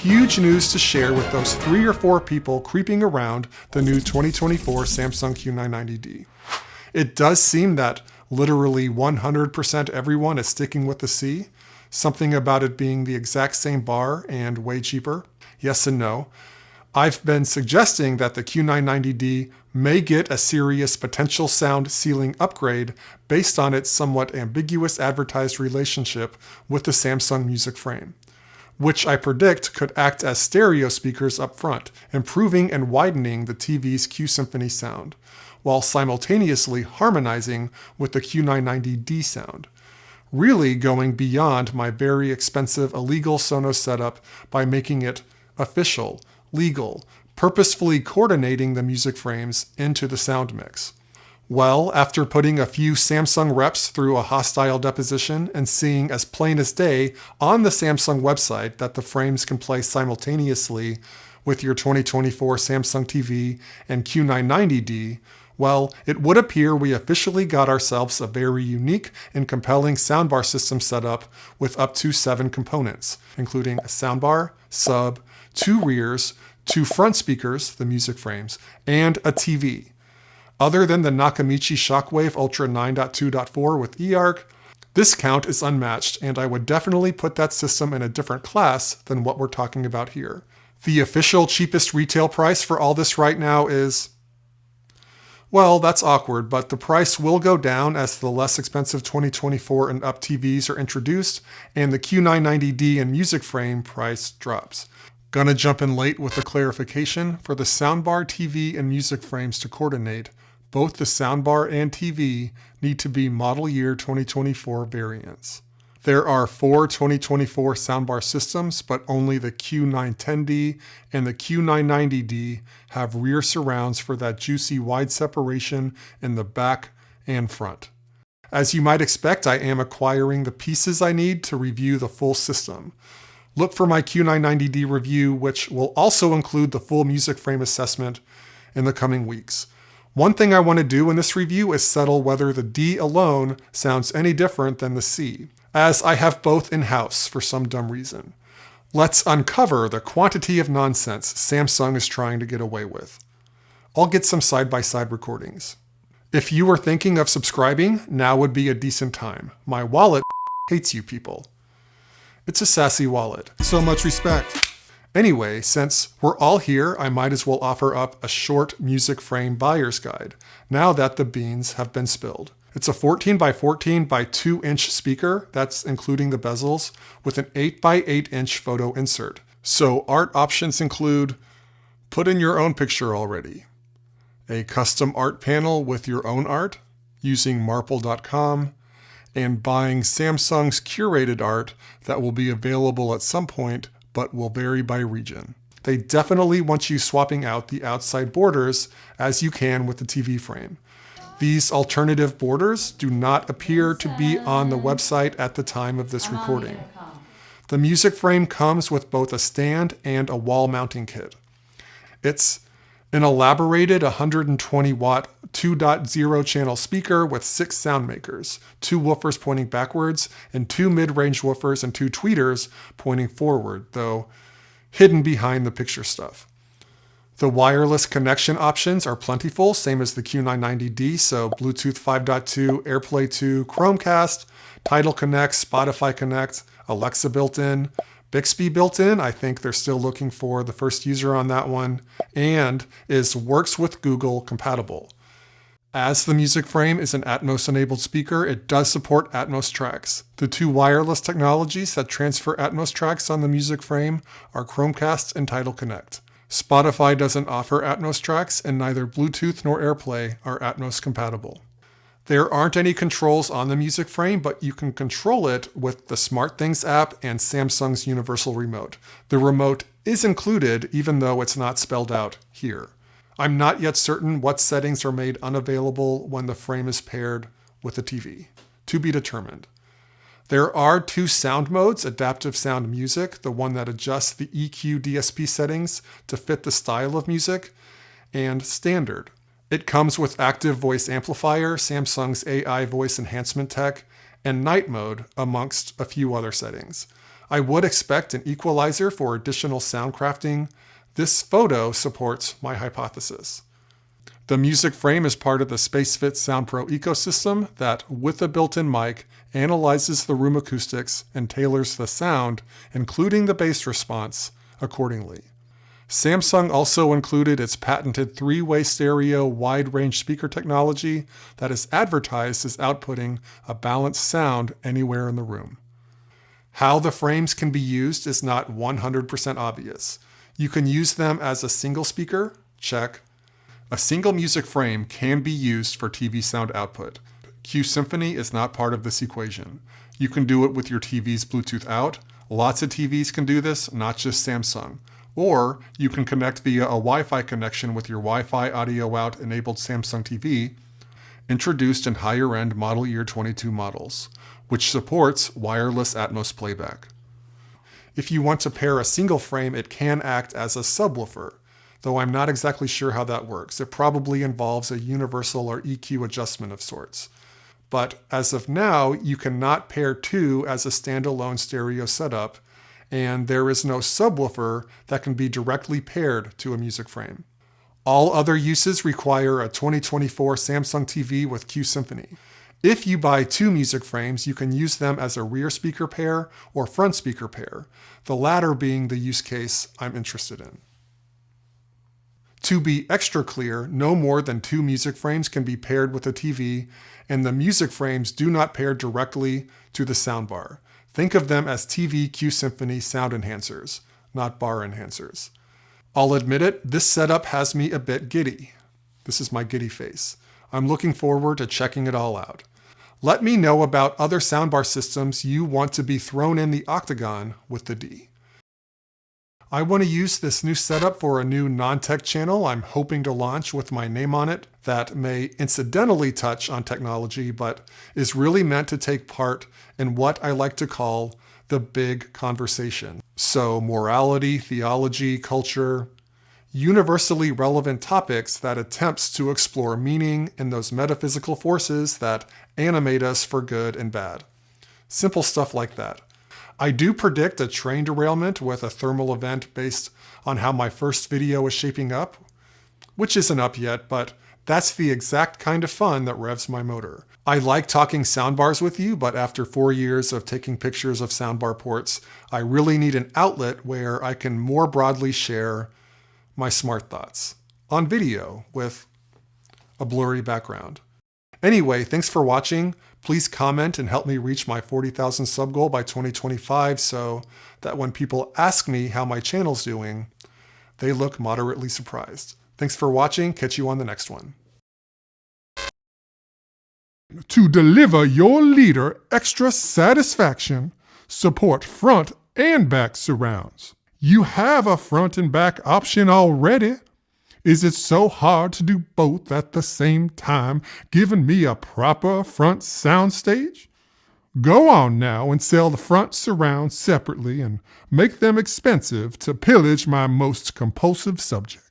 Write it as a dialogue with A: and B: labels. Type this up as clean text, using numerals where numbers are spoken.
A: huge news to share with those 3 or 4 people creeping around the new 2024 Samsung Q990D. It does seem that literally 100% everyone is sticking with the C. Something about it being the exact same bar and way cheaper. Yes and no. I've been suggesting that the Q990D may get a serious potential sound ceiling upgrade based on its somewhat ambiguous advertised relationship with the Samsung Music Frame, which I predict could act as stereo speakers up front, improving and widening the TV's Q-SYMPHONY sound, while simultaneously harmonizing with the Q990D sound, really going beyond my very expensive illegal Sonos setup by making it official, legal, purposefully coordinating the music frames into the sound mix. Well, after putting a few Samsung reps through a hostile deposition and seeing as plain as day on the Samsung website that the frames can play simultaneously with your 2024 Samsung TV and Q990D, well, it would appear we officially got ourselves a very unique and compelling soundbar system set up with up to 7 components, including a soundbar, sub, 2 rears, 2 front speakers, the music frames, and a TV. Other than the Nakamichi Shockwave Ultra 9.2.4 with eARC, this count is unmatched, and I would definitely put that system in a different class than what we're talking about here. The official cheapest retail price for all this right now is... well, that's awkward, but the price will go down as the less expensive 2024 and up TVs are introduced, and the Q990D and music frame price drops. Gonna jump in late with a clarification. For the soundbar, TV, and music frames to coordinate, both the soundbar and TV need to be model year 2024 variants. There are 4 2024 soundbar systems, but only the Q910D and the Q990D have rear surrounds for that juicy wide separation in the back and front. As you might expect, I am acquiring the pieces I need to review the full system. Look for my Q990D review, which will also include the full music frame assessment in the coming weeks. One thing I want to do in this review is settle whether the D alone sounds any different than the C, as I have both in-house for some dumb reason. Let's uncover the quantity of nonsense Samsung is trying to get away with. I'll get some side-by-side recordings. If you were thinking of subscribing, now would be a decent time. My wallet hates you people. It's a sassy wallet. So much respect. Anyway, since we're all here, I might as well offer up a short music frame buyer's guide, now that the beans have been spilled. It's a 14 by 14 by 2 inch speaker, that's including the bezels, with an 8 by 8 inch photo insert. So art options include, put in your own picture already, a custom art panel with your own art using marple.com, and buying Samsung's curated art that will be available at some point but will vary by region. They definitely want you swapping out the outside borders as you can with the TV frame. These alternative borders do not appear to be on the website at the time of this recording. The music frame comes with both a stand and a wall mounting kit. It's an elaborated 120 watt 2.0 channel speaker with 6 sound makers, 2 woofers pointing backwards, and 2 mid-range woofers and 2 tweeters pointing forward, though hidden behind the picture stuff. The wireless connection options are plentiful, same as the Q990D, so Bluetooth 5.2, AirPlay 2, Chromecast, Tidal Connect, Spotify Connect, Alexa built-in, Bixby built-in, I think they're still looking for the first user on that one, and is works with Google compatible. As the music frame is an Atmos-enabled speaker, it does support Atmos tracks. The 2 wireless technologies that transfer Atmos tracks on the music frame are Chromecast and Tidal Connect. Spotify doesn't offer Atmos tracks, and neither Bluetooth nor AirPlay are Atmos compatible. There aren't any controls on the music frame, but you can control it with the SmartThings app and Samsung's Universal Remote. The remote is included, even though it's not spelled out here. I'm not yet certain what settings are made unavailable when the frame is paired with the TV. To be determined. There are 2 sound modes, Adaptive Sound Music, the one that adjusts the EQ DSP settings to fit the style of music, and Standard. It comes with Active Voice Amplifier, Samsung's AI voice enhancement tech, and Night Mode, amongst a few other settings. I would expect an equalizer for additional sound crafting. This photo supports my hypothesis. The music frame is part of the SpaceFit SoundPro ecosystem that, with a built-in mic, analyzes the room acoustics and tailors the sound, including the bass response, accordingly. Samsung also included its patented three-way stereo wide-range speaker technology that is advertised as outputting a balanced sound anywhere in the room. How the frames can be used is not 100% obvious. You can use them as a single speaker, check. A single music frame can be used for TV sound output. Q-SYMPHONY is not part of this equation. You can do it with your TV's Bluetooth out. Lots of TVs can do this, not just Samsung. Or you can connect via a Wi-Fi connection with your Wi-Fi audio out enabled Samsung TV, introduced in higher-end model year 22 models, which supports wireless Atmos playback. If you want to pair a single frame, it can act as a subwoofer, though I'm not exactly sure how that works. It probably involves a universal or EQ adjustment of sorts. But as of now, you cannot pair two as a standalone stereo setup, and there is no subwoofer that can be directly paired to a music frame. All other uses require a 2024 Samsung TV with Q-SYMPHONY. If you buy two music frames, you can use them as a rear speaker pair or front speaker pair, the latter being the use case I'm interested in. To be extra clear, no more than two music frames can be paired with a TV, and the music frames do not pair directly to the soundbar. Think of them as TV Q-SYMPHONY sound enhancers, not bar enhancers. I'll admit it, this setup has me a bit giddy. This is my giddy face. I'm looking forward to checking it all out. Let me know about other soundbar systems you want to be thrown in the octagon with the D. I want to use this new setup for a new non-tech channel I'm hoping to launch with my name on it that may incidentally touch on technology, but is really meant to take part in what I like to call the big conversation. So morality, theology, culture, universally relevant topics that attempts to explore meaning in those metaphysical forces that animate us for good and bad. Simple stuff like that. I do predict a train derailment with a thermal event based on how my first video is shaping up, which isn't up yet, but that's the exact kind of fun that revs my motor. I like talking soundbars with you, but after 4 years of taking pictures of soundbar ports, I really need an outlet where I can more broadly share my smart thoughts on video with a blurry background. Anyway, thanks for watching. Please comment and help me reach my 40,000 sub goal by 2025 so that when people ask me how my channel's doing, they look moderately surprised. Thanks for watching. Catch you on the next one. To deliver your leader extra satisfaction, support front and back surrounds. You have a front and back option already. Is it so hard to do both at the same time, giving me a proper front soundstage? Go on now and sell the front surrounds separately and make them expensive to pillage my most compulsive subject.